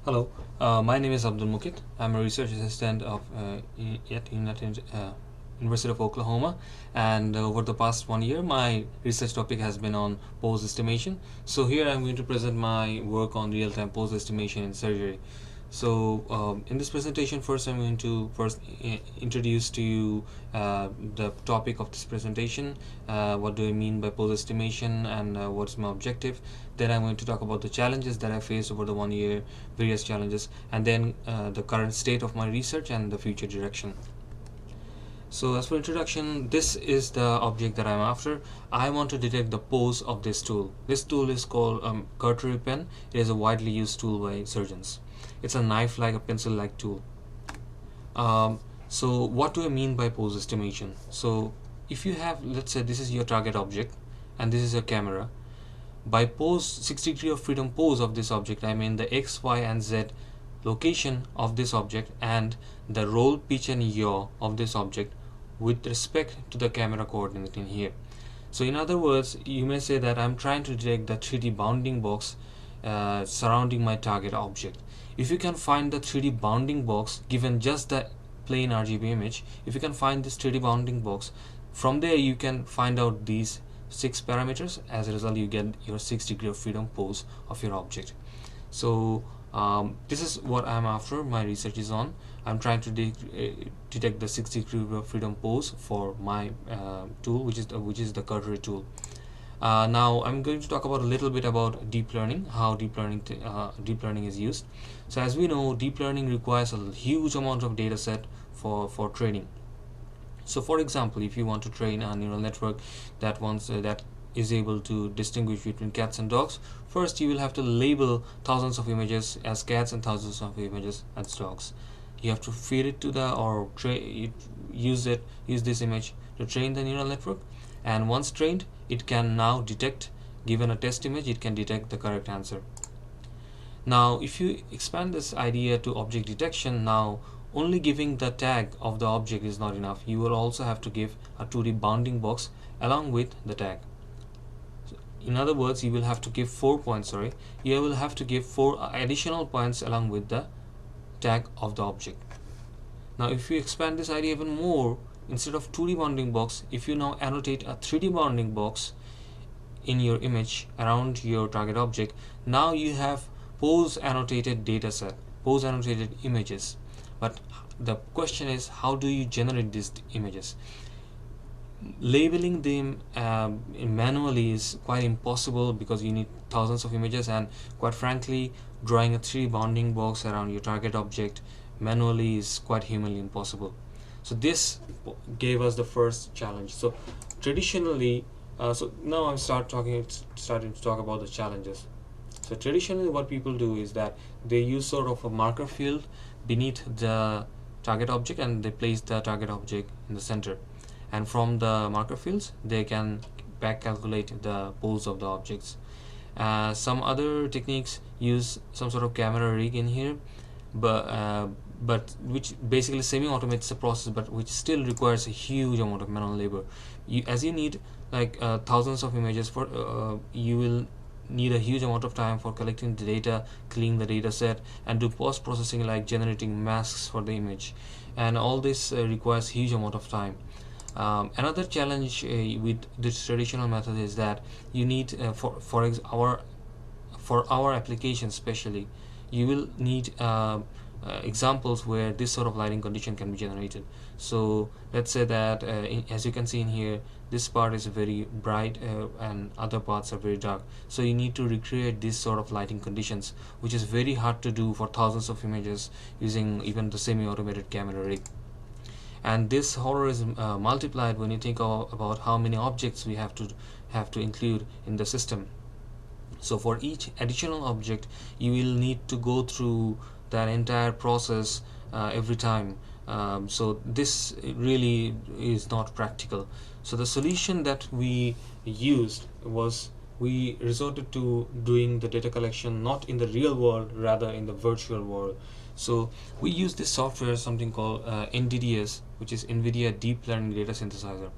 Hello, my name is Abdul Mukit. I'm a research assistant at University of Oklahoma, and over the past 1 year, my research topic has been on pose estimation. So here I'm going to present my work on real-time pose estimation in surgery. So in this presentation, first I'm going to introduce to you the topic of this presentation. What do I mean by pose estimation, and what's my objective? Then I'm going to talk about the challenges that I faced over the 1 year, various challenges, and then the current state of my research and the future direction. So as for introduction, this is the object that I'm after. I want to detect the pose of this tool. This tool is called cautery pen. It is a widely used tool by surgeons. It's a knife-like, a pencil-like tool. So what do I mean by pose estimation? So if you have, let's say this is your target object and this is your camera. By pose, 60 degree of freedom pose of this object, I mean the X, Y and Z location of this object and the roll, pitch and yaw of this object with respect to the camera coordinate in here. So in other words, you may say that I'm trying to detect the 3D bounding box surrounding my target object. If you can find the 3D bounding box given just the plain RGB image, if you can find this 3D bounding box, from there you can find out these 6 parameters. As a result, you get your 6 degree of freedom pose of your object. So this is what I'm after. My research is on. I'm trying to detect the 6 degree of freedom pose for my tool, which is the cautery tool. Now I'm going to talk about a little bit about deep learning, how deep learning is used. So as we know, deep learning requires a huge amount of data set for training. So for example, if you want to train a neural network that is able to distinguish between cats and dogs, first you will have to label thousands of images as cats and thousands of images as dogs. You have to feed it to use this image to train the neural network, and once trained, it can now detect, given a test image, it can detect the correct answer. Now if you expand this idea to object detection, now only giving the tag of the object is not enough. You will also have to give a 2D bounding box along with the tag. So in other words, you will have to give 4 points, you will have to give 4 additional points along with the tag of the object. Now if you expand this idea even more, instead of 2D bounding box, if you now annotate a 3D bounding box in your image around your target object, now you have pose annotated data set, pose annotated images. But the question is, how do you generate these images? Labeling them manually is quite impossible because you need thousands of images, and quite frankly, drawing a 3D bounding box around your target object manually is quite humanly impossible. So this gave us the first challenge. So traditionally, so now I'm starting to talk about the challenges. So traditionally what people do is that they use sort of a marker field beneath the target object, and they place the target object in the center, and from the marker fields they can back calculate the pose of the objects. Some other techniques use some sort of camera rig in here, but which basically semi-automates the process, but which still requires a huge amount of manual labor. As you need like thousands of images for you will need a huge amount of time for collecting the data, cleaning the data set, and do post-processing like generating masks for the image, and all this requires huge amount of time. Another challenge with this traditional method is that you need for our application especially, you will need examples where this sort of lighting condition can be generated. So let's say that as you can see in here, this part is very bright and other parts are very dark, so you need to recreate this sort of lighting conditions, which is very hard to do for thousands of images using even the semi-automated camera rig. And this horror is multiplied when you think about how many objects we have to include in the system. So for each additional object, you will need to go through that entire process every time. So this really is not practical. So the solution that we used was, we resorted to doing the data collection not in the real world, rather in the virtual world. So we use this software, something called NDDS, which is NVIDIA Deep Learning Data Synthesizer.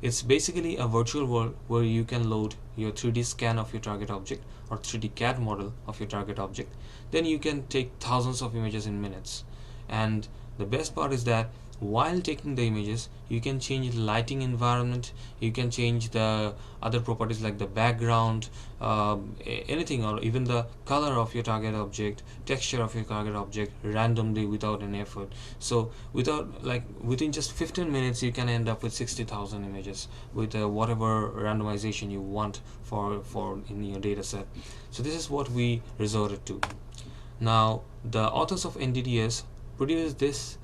It's basically a virtual world where you can load your 3D scan of your target object or 3D CAD model of your target object, then you can take thousands of images in minutes. And the best part is that while taking the images, you can change the lighting environment, you can change the other properties like the background, anything, or even the color of your target object, texture of your target object randomly without any effort. So within just 15 minutes you can end up with 60,000 images with whatever randomization you want for in your data set. So this is what we resorted to. Now the authors of NDDS produced this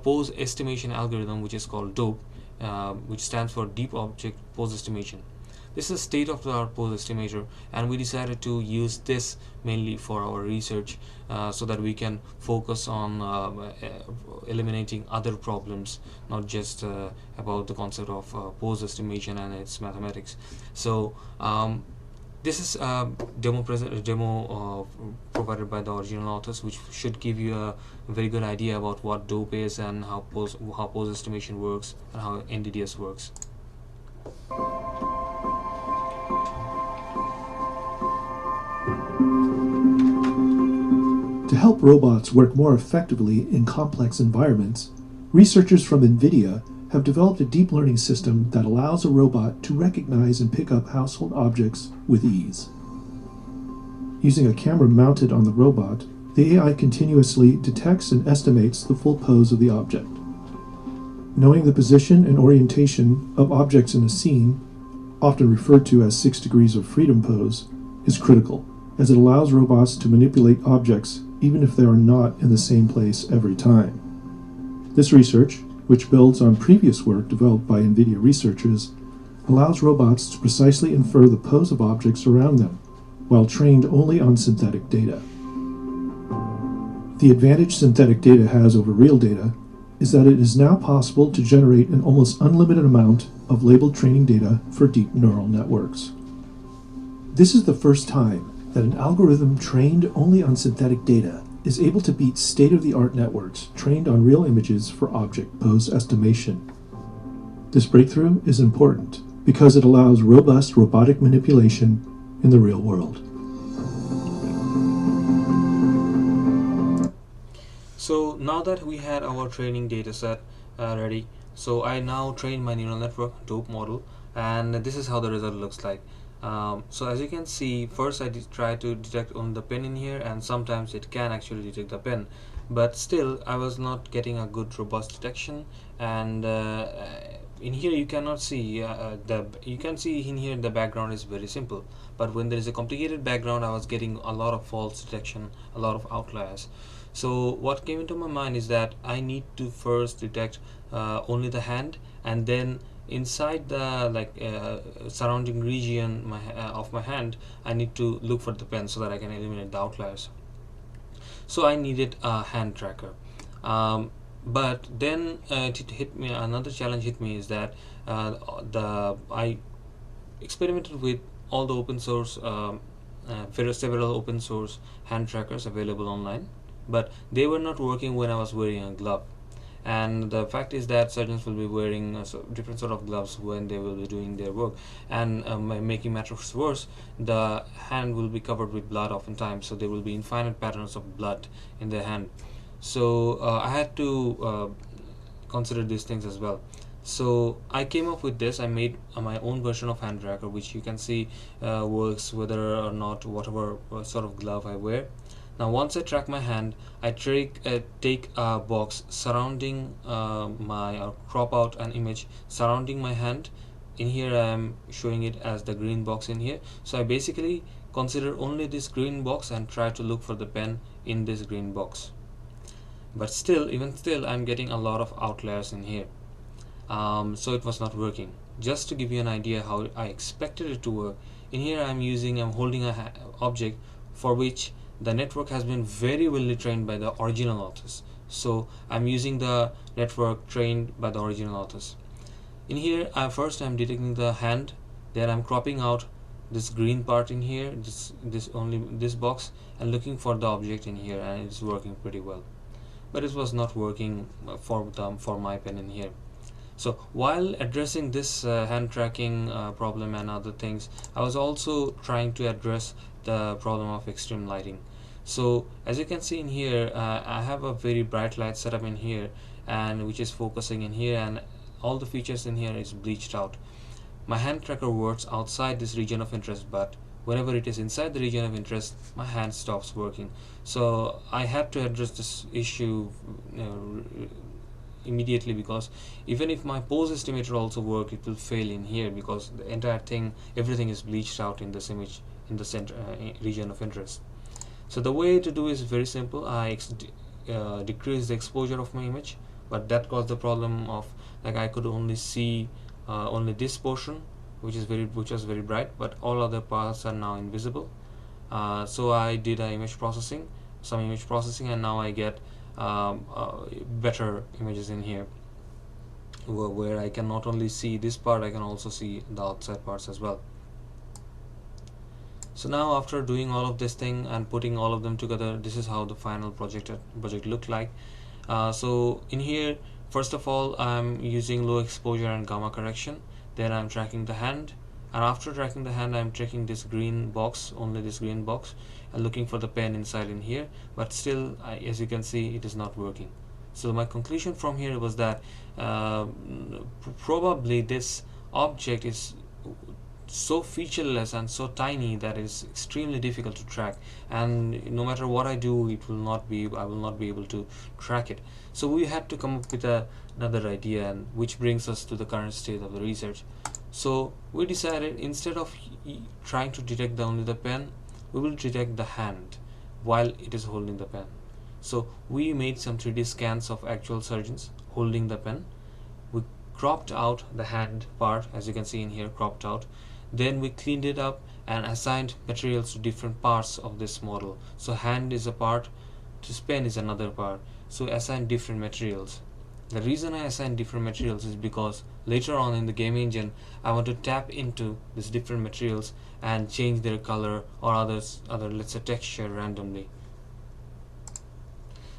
pose estimation algorithm, which is called DOPE, which stands for Deep Object Pose Estimation. This is a state-of-the-art pose estimator, and we decided to use this mainly for our research so that we can focus on eliminating other problems, not just about the concept of pose estimation and its mathematics. So this is a demo provided by the original authors, which should give you a very good idea about what DOPE is and how pose estimation works and how NDDS works. To help robots work more effectively in complex environments, researchers from NVIDIA have developed a deep learning system that allows a robot to recognize and pick up household objects with ease. Using a camera mounted on the robot, the AI continuously detects and estimates the full pose of the object. Knowing the position and orientation of objects in a scene, often referred to as 6 degrees of freedom pose, is critical, as it allows robots to manipulate objects even if they are not in the same place every time. This research, which builds on previous work developed by NVIDIA researchers, allows robots to precisely infer the pose of objects around them, while trained only on synthetic data. The advantage synthetic data has over real data is that it is now possible to generate an almost unlimited amount of labeled training data for deep neural networks. This is the first time that an algorithm trained only on synthetic data is able to beat state-of-the-art networks trained on real images for object pose estimation. This breakthrough is important because it allows robust robotic manipulation in the real world. So now that we had our training data set ready, so I now trained my neural network DOPE model, and this is how the result looks like. So as you can see, first I try to detect on the pen in here, and sometimes it can actually detect the pen, but still I was not getting a good robust detection. And in here you cannot see you can see in here the background is very simple, but when there is a complicated background I was getting a lot of false detection, a lot of outliers. So what came into my mind is that I need to first detect only the hand, and then inside the surrounding region of my hand I need to look for the pen so that I can eliminate the outliers. So I needed a hand tracker, but then it hit me, another challenge hit me, is that I experimented with all the open source several open source hand trackers available online, but they were not working when I was wearing a glove. And the fact is that surgeons will be wearing different sort of gloves when they will be doing their work, and making matters worse, the hand will be covered with blood oftentimes, so there will be infinite patterns of blood in the hand. So I had to consider these things as well. So I came up with this. I made my own version of hand tracker, which you can see works whether or not whatever sort of glove I wear. Now once I track my hand, I take a box surrounding crop out an image surrounding my hand. In here I am showing it as the green box in here. So I basically consider only this green box and try to look for the pen in this green box. But even still I'm getting a lot of outliers in here. So it was not working. Just to give you an idea how I expected it to work, in here I'm holding a object for which the network has been very well trained by the original authors. So I'm using the network trained by the original authors. In here first I'm detecting the hand, then I'm cropping out this green part in here, this box, and looking for the object in here, and it's working pretty well. But it was not working for my pen in here. So while addressing this hand tracking problem and other things, I was also trying to address the problem of extreme lighting. So as you can see in here, I have a very bright light setup in here, and which is focusing in here, and all the features in here is bleached out. My hand tracker works outside this region of interest, but whenever it is inside the region of interest, my hand stops working. So I had to address this issue immediately, because even if my pose estimator also work, it will fail in here because the entire thing, everything is bleached out in this image in the center region of interest. So the way to do is very simple. I decrease the exposure of my image, but that caused the problem of, like, I could only see only this portion, which was very bright, but all other parts are now invisible. So I did some image processing, and now I get better images in here, where I can not only see this part, I can also see the outside parts as well. So now, after doing all of this thing and putting all of them together, this is how the final project looked like. So in here, first of all, I'm using low exposure and gamma correction. Then I'm tracking the hand, and after tracking the hand, I'm tracking this green box, only this green box, and looking for the pen inside in here. But still, as you can see, it is not working. So my conclusion from here was that probably this object is so featureless and so tiny that it's extremely difficult to track, and no matter what I do, I will not be able to track it. So we had to come up with another idea, and which brings us to the current state of the research. So we decided, instead of trying to detect only the pen, we will detect the hand while it is holding the pen. So we made some 3D scans of actual surgeons holding the pen. We cropped out the hand part, as you can see in here, cropped out. Then we cleaned it up and assigned materials to different parts of this model. So hand is a part, this pen is another part. So assign different materials. The reason I assign different materials is because later on in the game engine, I want to tap into these different materials and change their color or other let's say texture randomly.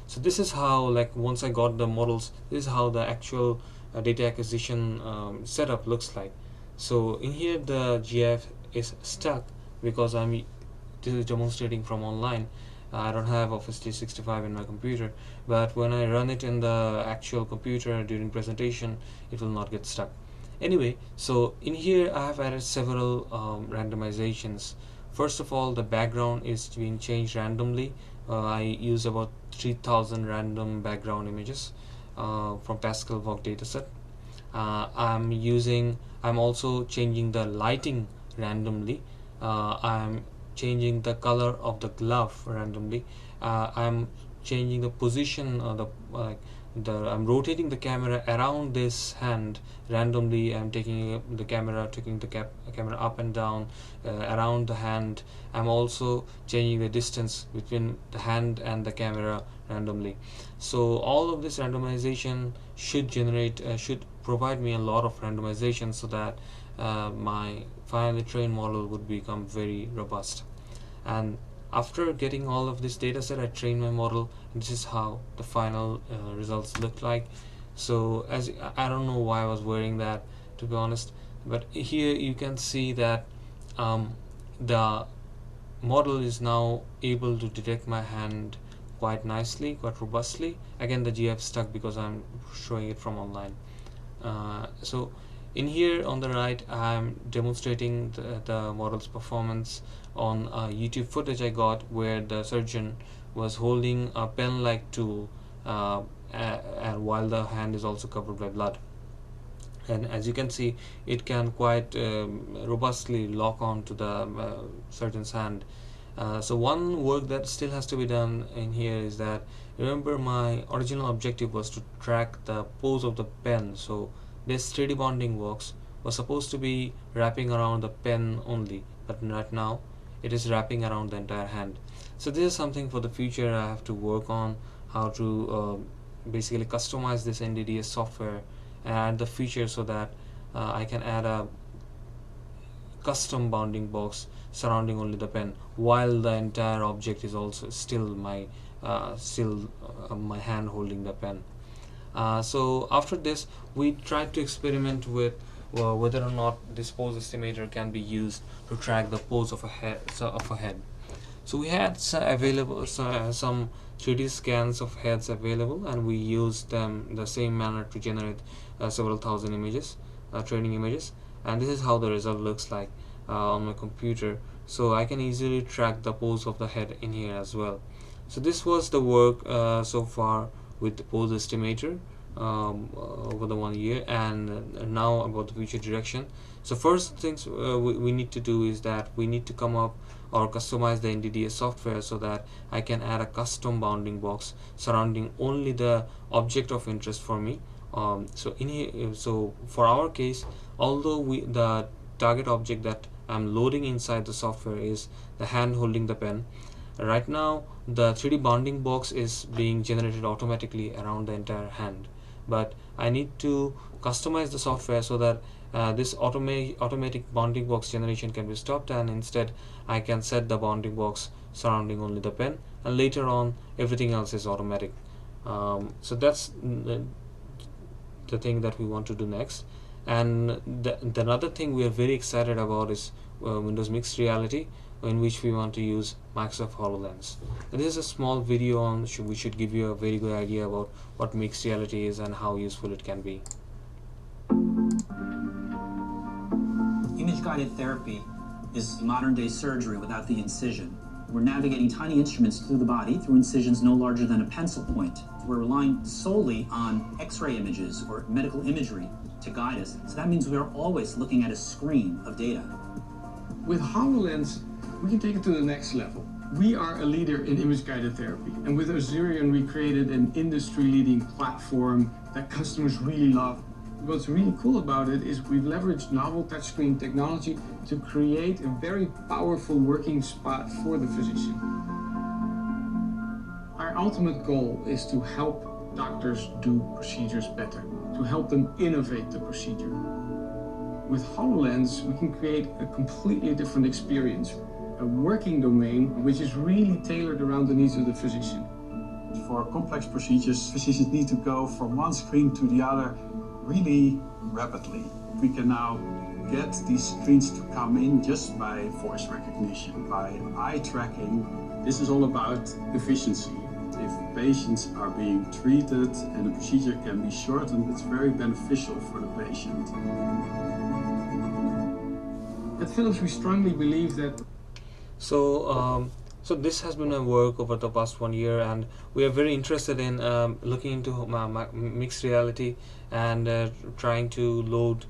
So this is how, like, once I got the models, this is how the actual data acquisition setup looks like. So in here the GIF is stuck because this is demonstrating from online. I don't have Office 365 in my computer, but when I run it in the actual computer during presentation, it will not get stuck. Anyway, so in here I have added several randomizations. First of all, the background is being changed randomly. I use about 3000 random background images from Pascal-Vogt dataset. I'm also changing the lighting randomly. I'm changing the color of the glove randomly. I'm changing the position of I'm rotating the camera around this hand randomly. I'm taking the camera up and down around the hand. I'm also changing the distance between the hand and the camera randomly. So all of this randomization should provide me a lot of randomization, so that my finally trained model would become very robust. And after getting all of this data set, I trained my model, and this is how the final results look like. So as I don't know why I was wearing that, to be honest, but here you can see that the model is now able to detect my hand quite nicely, quite robustly. Again, the GIF stuck because I'm showing it from online. So in here on the right, I'm demonstrating the model's performance on YouTube footage I got, where the surgeon was holding a pen-like tool and while the hand is also covered by blood. And as you can see, it can quite robustly lock on to the surgeon's hand. So one work that still has to be done in here is that, remember, my original objective was to track the pose of the pen. So this 3D bonding works was supposed to be wrapping around the pen only, but right now it is wrapping around the entire hand. So this is something for the future I have to work on, how to basically customize this NDDS software and add the feature so that I can add a custom bounding box surrounding only the pen, while the entire object is also still my hand holding the pen. So after this, we tried to experiment with whether or not this pose estimator can be used to track the pose of a head. So we had some 3D scans of heads available, and we used them the same manner to generate several thousand images, training images, and this is how the result looks like on my computer. So I can easily track the pose of the head in here as well. So this was the work so far with the pose estimator over the 1 year, and now about the future direction. So first things we need to do is that we need to come up or customize the NDDA software so that I can add a custom bounding box surrounding only the object of interest for me. So in here, so for our case, although the target object that I'm loading inside the software is the hand holding the pen, right now the 3D bounding box is being generated automatically around the entire hand, but I need to customize the software so that this automatic bounding box generation can be stopped, and instead I can set the bounding box surrounding only the pen, and later on everything else is automatic. So that's the thing that we want to do next. And the another thing we are very excited about is Windows Mixed Reality, in which we want to use Microsoft HoloLens. And this is a small video on which should give you a very good idea about what mixed reality is and how useful it can be. Image-guided therapy is modern-day surgery without the incision. We're navigating tiny instruments through the body through incisions no larger than a pencil point. We're relying solely on X-ray images or medical imagery to guide us. So that means we are always looking at a screen of data. With HoloLens, we can take it to the next level. We are a leader in image-guided therapy, and with Azurion we created an industry-leading platform that customers really love. What's really cool about it is we've leveraged novel touchscreen technology to create a very powerful working spot for the physician. Our ultimate goal is to help doctors do procedures better, to help them innovate the procedure. With HoloLens, we can create a completely different experience, a working domain which is really tailored around the needs of the physician. For complex procedures, physicians need to go from one screen to the other really rapidly. We can now get these screens to come in just by voice recognition, by eye tracking. This is all about efficiency. If patients are being treated and the procedure can be shortened, it's very beneficial for the patient. At Philips, we strongly believe that. So this has been a work over the past 1 year, and we are very interested in looking into mixed reality and trying to load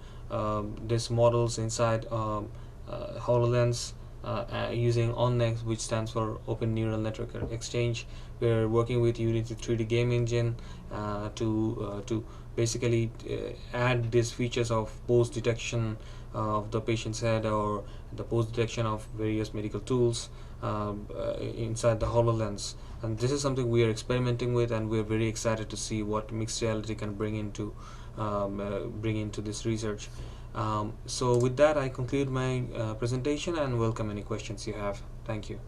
these models inside HoloLens using ONNX, which stands for Open Neural Network Exchange. We're working with Unity 3D Game Engine to basically add these features of pose detection of the patient's head, or the pose detection of various medical tools inside the HoloLens. And this is something we are experimenting with, and we're very excited to see what mixed reality can bring into this research. So with that, I conclude my presentation and welcome any questions you have. Thank you.